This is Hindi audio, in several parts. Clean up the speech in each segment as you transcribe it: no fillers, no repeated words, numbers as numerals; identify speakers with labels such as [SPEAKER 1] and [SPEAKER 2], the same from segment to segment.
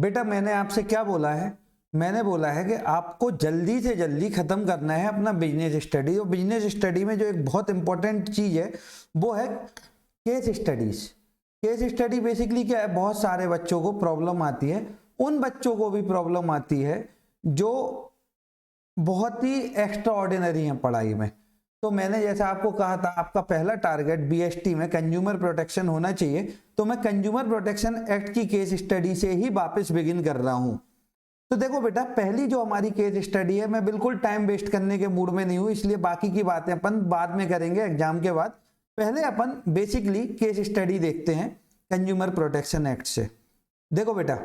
[SPEAKER 1] बेटा मैंने आपसे क्या बोला है, मैंने बोला है कि आपको जल्दी से जल्दी खत्म करना है अपना बिजनेस स्टडी। और बिजनेस स्टडी में जो एक बहुत इंपॉर्टेंट चीज है वो है case studies. Case study basically क्या है, बहुत सारे बच्चों को प्रॉब्लम आती है, उन बच्चों को भी प्रॉब्लम आती है जो बहुत ही एक्स्ट्रा ऑर्डिनरी हैं पढ़ाई में। तो मैंने जैसा आपको कहा था आपका पहला टारगेट बीएसटी में कंज्यूमर प्रोटेक्शन होना चाहिए, तो मैं कंज्यूमर प्रोटेक्शन एक्ट की केस स्टडी से ही वापस बिगिन कर रहा हूं। तो देखो बेटा, पहली जो हमारी केस स्टडी है, मैं बिल्कुल टाइम वेस्ट करने के मूड में नहीं हूं, इसलिए बाकी की बातें अपन बाद में करेंगे एग्जाम के बाद। पहले अपन बेसिकली केस स्टडी देखते हैं कंज्यूमर प्रोटेक्शन एक्ट से। देखो बेटा,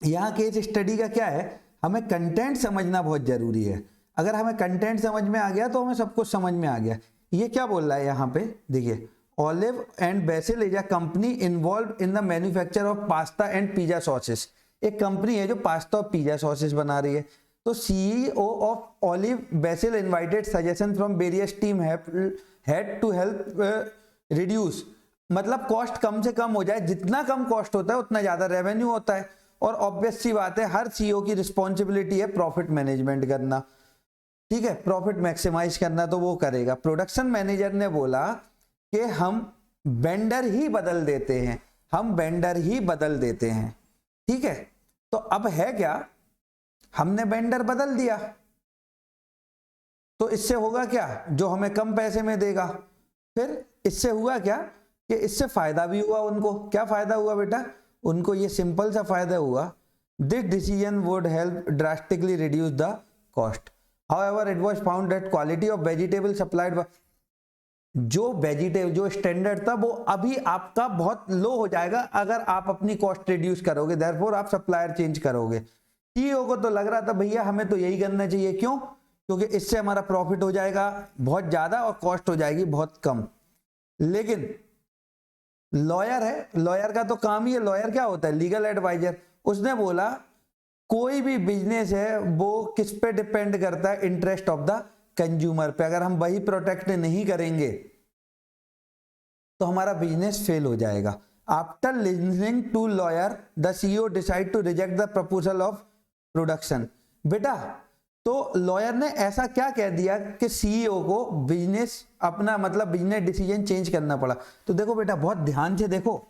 [SPEAKER 1] यहाँ केस स्टडी का क्या है, हमें कंटेंट समझना बहुत जरूरी है। अगर हमें कंटेंट समझ में आ गया तो हमें सब कुछ समझ में आ गया। ये क्या बोल रहा है यहाँ पे, देखिए, olive and BECIL is a company involve in the manufacture of pasta and pizza sauces. एक कंपनी है जो पास्ता और पिज्जा सॉसेस बना रही है। तो CEO of Olive Basil invited suggestion from various team had to help reduce, मतलब कॉस्ट कम से कम हो जाए, जितना कम कॉस्ट होता है उतना ज्यादा रेवेन्यू होता है। और ऑब्वियस सी बात है, हर सीईओ की रिस्पॉन्सिबिलिटी है प्रॉफिट मैनेजमेंट करना, ठीक है, प्रॉफिट मैक्सिमाइज करना, तो वो करेगा। प्रोडक्शन मैनेजर ने बोला कि हम वेंडर ही बदल देते हैं, हम वेंडर ही बदल देते हैं, ठीक है। तो अब है क्या, हमने वेंडर बदल दिया, तो इससे होगा क्या, जो हमें कम पैसे में देगा। फिर इससे हुआ क्या कि इससे फायदा भी हुआ उनको। क्या फायदा हुआ बेटा, उनको ये सिंपल सा फायदा हुआ, this decision would help drastically reduce the cost. However it was found that quality of vegetable supplied, जो स्टैंडर्ड था वो अभी आपका बहुत लो हो जाएगा अगर आप अपनी कॉस्ट रिड्यूस करोगे, देयरफॉर आप सप्लायर चेंज करोगे। सीईओ को तो लग रहा था भैया हमें तो यही करना चाहिए, क्यों, क्योंकि इससे हमारा प्रॉफिट हो जाएगा बहुत ज्यादा और कॉस्ट हो जाएगी बहुत कम। लेकिन लॉयर है, लॉयर का तो काम ही है, लॉयर क्या होता है, लीगल एडवाइजर। उसने बोला कोई भी बिजनेस है वो किस पे डिपेंड करता है, इंटरेस्ट ऑफ द कंज्यूमर पे। अगर हम वही प्रोटेक्ट नहीं करेंगे तो हमारा बिजनेस फेल हो जाएगा। After listening to lawyer the CEO decide to reject the proposal of production. बेटा, तो लॉयर ने ऐसा क्या कह दिया कि सीईओ को बिजनेस अपना मतलब बिजनेस डिसीजन चेंज करना पड़ा। तो देखो बेटा, बहुत ध्यान से देखो,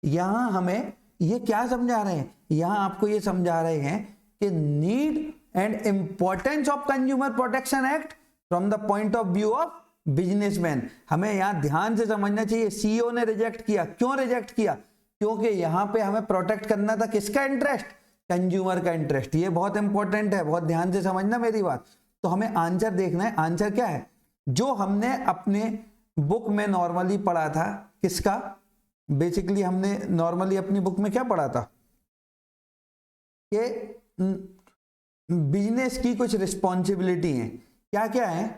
[SPEAKER 1] यहां हमें ये क्या समझा रहे हैं, यहां आपको ये समझा रहे हैं कि need and importance of consumer protection act from the point of view of businessman. हमें यहां ध्यान से समझना चाहिए, सीईओ ने रिजेक्ट किया, क्यों रिजेक्ट किया, क्योंकि यहां पे हमें प्रोटेक्ट करना था किसका इंटरेस्ट, कंज्यूमर का इंटरेस्ट। ये बहुत इंपॉर्टेंट है, बहुत ध्यान से समझना मेरी बात। तो हमें आंसर देखना है, आंसर क्या है, जो हमने अपने बुक में नॉर्मली पढ़ा था, किसका, बेसिकली हमने नॉर्मली अपनी बुक में क्या पढ़ा था कि बिजनेस की कुछ रिस्पॉन्सिबिलिटी है। क्या क्या है,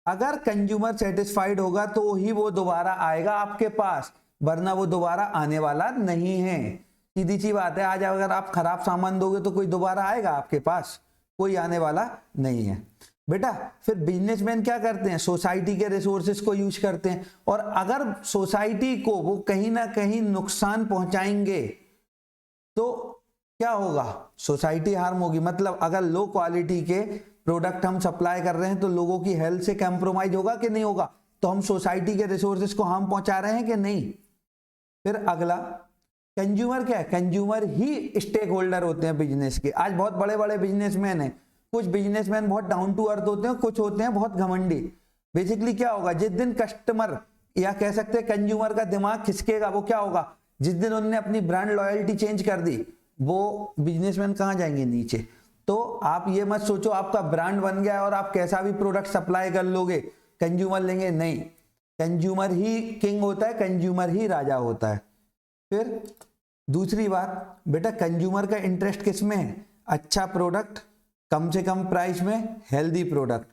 [SPEAKER 1] अगर कंज्यूमर सेटिस्फाइड होगा तो ही वो दोबारा आएगा आपके पास, वरना वो दोबारा आने वाला नहीं है। सीधी सी बात है, आज अगर आप खराब सामान दोगे तो कोई दोबारा आएगा आपके पास, कोई आने वाला नहीं है। बेटा, फिर बिजनेसमैन क्या करते हैं, सोसाइटी के रिसोर्सेज को यूज करते हैं, और अगर सोसाइटी को वो कहीं ना कहीं नुकसान पहुंचाएंगे तो क्या होगा, सोसाइटी हार्म होगी। मतलब अगर लो क्वालिटी के प्रोडक्ट हम सप्लाई कर रहे हैं तो लोगों की हेल्थ से कंप्रोमाइज होगा कि नहीं होगा, तो हम सोसाइटी के रिसोर्सेज को हार्म पहुंचा रहे हैं कि नहीं। फिर अगला, कंज्यूमर क्या है, कंज्यूमर ही स्टेक होल्डर होते हैं बिजनेस के। आज बहुत बड़े बड़े बिजनेसमैन हैं, कुछ बिजनेसमैन बहुत डाउन टू अर्थ होते हैं, कुछ होते हैं बहुत घमंडी। बेसिकली क्या होगा, जिस दिन कस्टमर या कह सकते हैं कंज्यूमर का दिमाग खिसकेगा, वो क्या होगा, जिस दिन उन्होंने अपनी ब्रांड लॉयल्टी चेंज कर दी, वो बिजनेसमैन कहाँ जाएंगे, नीचे। तो आप ये मत सोचो आपका ब्रांड बन गया और आप कैसा भी प्रोडक्ट सप्लाई कर लोगे कंज्यूमर लेंगे, नहीं। कंज्यूमर ही किंग होता है, कंज्यूमर ही राजा होता है। फिर दूसरी बात बेटा, कंज्यूमर का इंटरेस्ट किस में है, अच्छा प्रोडक्ट कम से कम प्राइस में, हेल्दी प्रोडक्ट।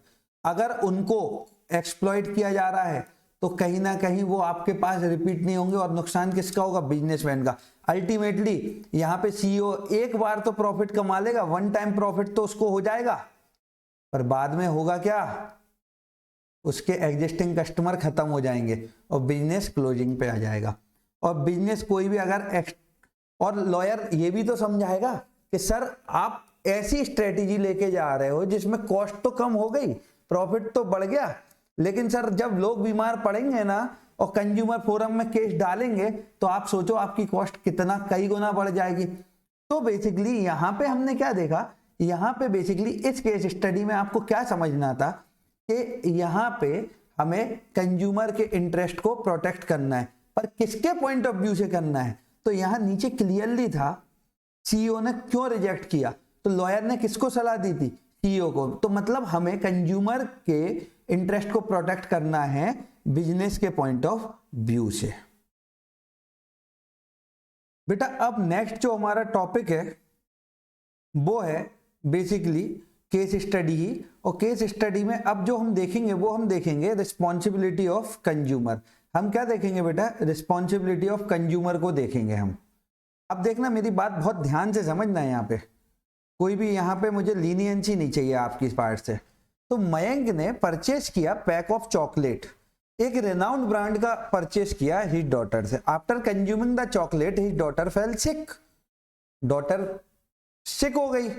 [SPEAKER 1] अगर उनको एक्सप्लॉइट किया जा रहा है तो कहीं ना कहीं वो आपके पास रिपीट नहीं होंगे, और नुकसान किसका होगा, बिजनेसमैन का। अल्टीमेटली यहाँ पे सीईओ एक बार तो प्रॉफिट कमा लेगा, वन टाइम प्रॉफिट तो उसको हो जाएगा, पर बाद में होगा क्या, उसके एग्जिस्टिंग कस्टमर खत्म हो जाएंगे और बिजनेस क्लोजिंग पे आ जाएगा। और बिजनेस कोई भी अगर और लॉयर ये भी तो समझाएगा कि सर आप ऐसी स्ट्रेटेजी लेके जा रहे हो जिसमें कॉस्ट तो कम हो गई, प्रॉफिट तो बढ़ गया, लेकिन सर जब लोग बीमार पड़ेंगे ना और कंज्यूमर फोरम में केस डालेंगे तो आप सोचो आपकी कॉस्ट कितना कई गुना बढ़ जाएगी। तो बेसिकली यहाँ पे हमने क्या देखा, यहाँ पे बेसिकली इस केस स्टडी में आपको क्या समझना था कि यहाँ पे हमें कंज्यूमर के इंटरेस्ट को प्रोटेक्ट करना है, पर किसके पॉइंट ऑफ व्यू से करना है। तो यहाँ नीचे क्लियरली था सीईओ ने क्यों रिजेक्ट किया, तो लॉयर ने किसको सलाह दी थी, सीईओ को। तो मतलब हमें कंज्यूमर के इंटरेस्ट को प्रोटेक्ट करना है बिजनेस के पॉइंट ऑफ व्यू से। बेटा अब नेक्स्ट जो हमारा टॉपिक है वो है बेसिकली केस स्टडी ही, और केस स्टडी में अब जो हम देखेंगे वो हम देखेंगे रिस्पॉन्सिबिलिटी ऑफ कंज्यूमर। हम क्या देखेंगे बेटा, रिस्पॉन्सिबिलिटी ऑफ कंज्यूमर को देखेंगे हम। अब देखना मेरी बात बहुत ध्यान से समझना है, यहाँ पे कोई भी यहाँ पे मुझे लीनियंसी नहीं चाहिए आपकी पार्ट से। तो मयंक ने परचेस किया पैक ऑफ चॉकलेट, एक रेनाउंड ब्रांड का परचेस किया हिज डॉटर से। After consuming the chocolate his daughter fell sick, daughter sick हो गई।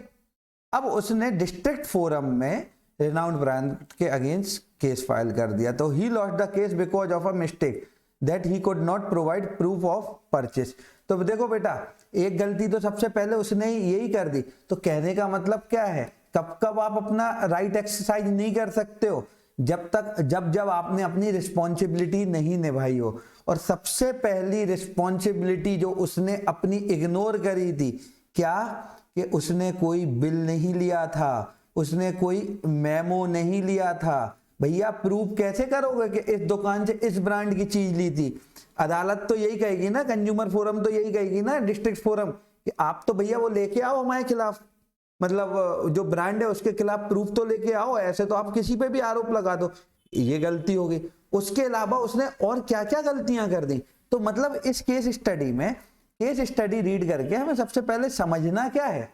[SPEAKER 1] अब उसने डिस्ट्रिक्ट फोरम में रेनाउंड ब्रांड के अगेंस्ट केस फाइल कर दिया। तो he lost the case because of a mistake that he could not provide proof of purchase. तो देखो बेटा एक गलती तो सबसे पहले उसने यही कर दी। तो कहने का मतलब क्या है, कब कब आप अपना राइट एक्सरसाइज नहीं कर सकते हो, जब आपने अपनी रिस्पॉन्सिबिलिटी नहीं निभाई हो। और सबसे पहली रिस्पॉन्सिबिलिटी जो उसने अपनी इग्नोर करी थी क्या, कि उसने कोई बिल नहीं लिया था, उसने कोई मेमो नहीं लिया था। भैया प्रूफ कैसे करोगे कि इस दुकान से इस ब्रांड की चीज ली थी। अदालत तो यही कहेगी ना, कंज्यूमर फोरम तो यही कहेगी ना, डिस्ट्रिक्ट फोरम, कि आप तो भैया वो लेके आओ हमारे खिलाफ, मतलब जो ब्रांड है उसके खिलाफ प्रूफ तो लेके आओ, ऐसे तो आप किसी पे भी आरोप लगा दो। ये गलती होगी। उसके अलावा उसने और क्या क्या गलतियां कर दी। तो मतलब इस केस स्टडी में, केस स्टडी रीड करके हमें सबसे पहले समझना क्या है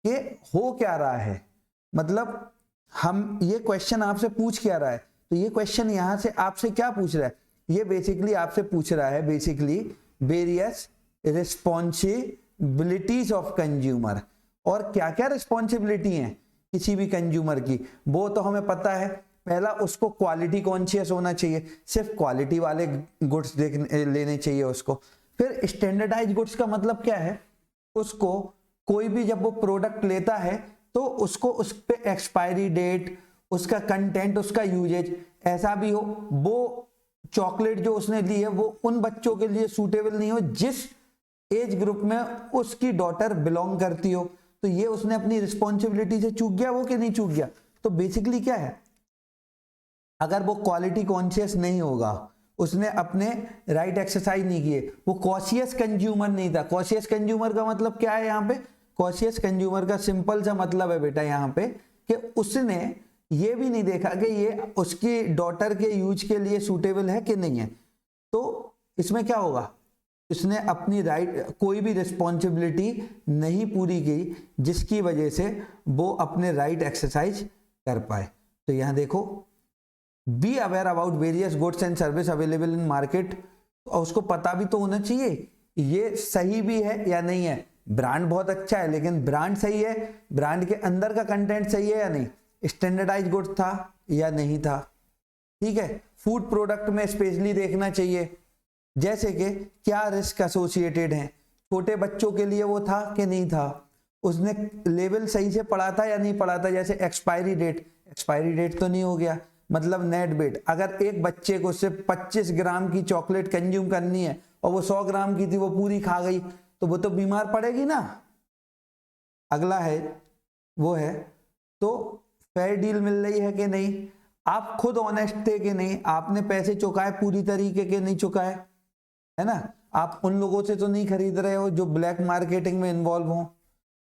[SPEAKER 1] कि हो क्या रहा है, मतलब हम ये क्वेश्चन आपसे पूछ क्या रहा है। तो ये क्वेश्चन यहां से आपसे क्या पूछ रहा है, ये बेसिकली आपसे पूछ रहा है basically various responsibilities of consumer. और क्या क्या रिस्पॉन्सिबिलिटी है किसी भी कंज्यूमर की, वो तो हमें पता है। पहला, उसको क्वालिटी कॉन्शियस होना चाहिए, सिर्फ क्वालिटी वाले गुड्स लेने चाहिए उसको। फिर स्टैंडर्डाइज गुड्स का मतलब क्या है, उसको कोई भी जब वो प्रोडक्ट लेता है तो उसको उस पे एक्सपायरी डेट, उसका कंटेंट, उसका यूजेज ऐसा भी हो, वो चॉकलेट जो उसने ली है वो उन बच्चों के लिए सूटेबल नहीं हो जिस एज ग्रुप में उसकी डॉटर बिलोंग करती हो। तो ये उसने अपनी रिस्पॉन्सिबिलिटी से चूक गया वो कि नहीं चूक गया। तो बेसिकली क्या है, अगर वो क्वालिटी कॉन्शियस नहीं होगा, उसने अपने राइट एक्सरसाइज नहीं किए, वो कॉशियस कंज्यूमर नहीं था। कॉशियस कंज्यूमर का मतलब क्या है यहाँ पे, कॉशियस कंज्यूमर का सिंपल सा मतलब है बेटा यहाँ पे कि उसने ये भी नहीं देखा कि ये उसकी डॉटर के यूज के लिए सूटेबल है कि नहीं है। तो इसमें क्या होगा, इसने अपनी राइट कोई भी रिस्पॉन्सिबिलिटी नहीं पूरी की जिसकी वजह से वो अपने राइट एक्सरसाइज कर पाए। तो यहाँ देखो, be aware about various goods and service available in market, और उसको पता भी तो होना चाहिए ये सही भी है या नहीं है। ब्रांड बहुत अच्छा है लेकिन ब्रांड सही है, ब्रांड के अंदर का कंटेंट सही है या नहीं, स्टैंडर्डाइज गुड्स था या नहीं था। ठीक है, फूड प्रोडक्ट में स्पेशली देखना चाहिए, जैसे कि क्या रिस्क एसोसिएटेड हैं, छोटे बच्चों के लिए वो था कि नहीं था, उसने लेवल सही से पढ़ा था या नहीं पढ़ा था। जैसे एक्सपायरी डेट तो नहीं हो गया, मतलब नेट वेट, अगर एक बच्चे को सिर्फ 25 ग्राम की चॉकलेट कंज्यूम करनी है और वो 100 ग्राम की थी वो पूरी खा गई तो वो तो बीमार पड़ेगी ना। अगला है वो है तो फेयर डील मिल रही है कि नहीं, आप खुद ऑनेस्ट थे कि नहीं, आपने पैसे चुकाए पूरी तरीके के नहीं चुकाए, है ना, आप उन लोगों से तो नहीं खरीद रहे हो जो ब्लैक मार्केटिंग में इन्वॉल्व हो।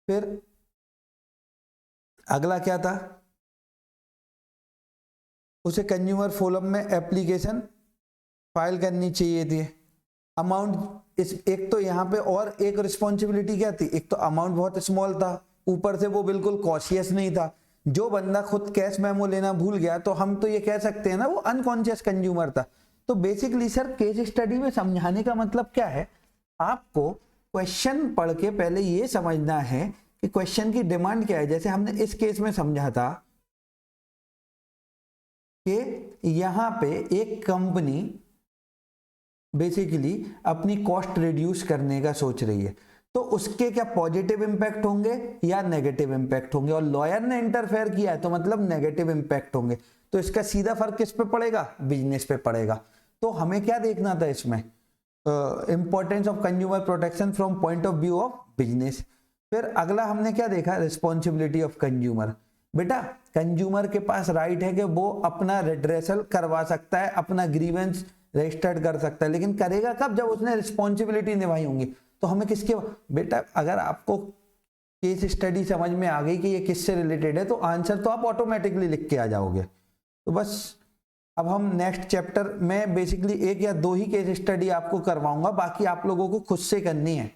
[SPEAKER 1] फिर अगला क्या था, उसे कंज्यूमर फोरम में एप्लीकेशन फाइल करनी चाहिए थी। अमाउंट एक तो यहाँ पे और एक रिस्पॉन्सिबिलिटी क्या थी, एक तो अमाउंट बहुत स्मॉल था, ऊपर से वो बिल्कुल कॉशियस नहीं था। जो बंदा खुद कैश मेमो लेना भूल गया तो हम तो ये कह सकते हैं ना वो अनकॉन्शियस कंज्यूमर था। तो बेसिकली सर केस स्टडी में समझाने का मतलब क्या है, आपको क्वेश्चन पढ़ के पहले ये समझना है कि क्वेश्चन की डिमांड क्या है। जैसे हमने इस केस में समझा था कि यहां पे एक कंपनी बेसिकली अपनी कॉस्ट रिड्यूस करने का सोच रही है, तो उसके क्या पॉजिटिव इंपैक्ट होंगे या नेगेटिव इंपैक्ट होंगे, और लॉयर ने इंटरफेयर किया है तो मतलब नेगेटिव इंपैक्ट होंगे। तो इसका सीधा फर्क किस पे पड़ेगा, बिजनेस पे पड़ेगा। तो हमें क्या देखना था इसमें, importance of consumer protection from point of view of business. फिर अगला हमने क्या देखा, रिस्पॉन्सिबिलिटी ऑफ कंज्यूमर। बेटा कंज्यूमर के पास राइट है कि वो अपना रिड्रेसल करवा सकता है, अपना ग्रीवेंस रजिस्टर्ड कर सकता है, लेकिन करेगा कब, जब उसने रिस्पॉन्सिबिलिटी निभाई होंगी। तो हमें किसके, बेटा अगर आपको केस स्टडी समझ में आ गई कि ये किससे रिलेटेड है तो आंसर तो आप ऑटोमेटिकली लिख के आ जाओगे। तो बस अब हम नेक्स्ट चैप्टर में बेसिकली 1 या 2 ही केस स्टडी आपको करवाऊंगा, बाकी आप लोगों को खुद से करनी है।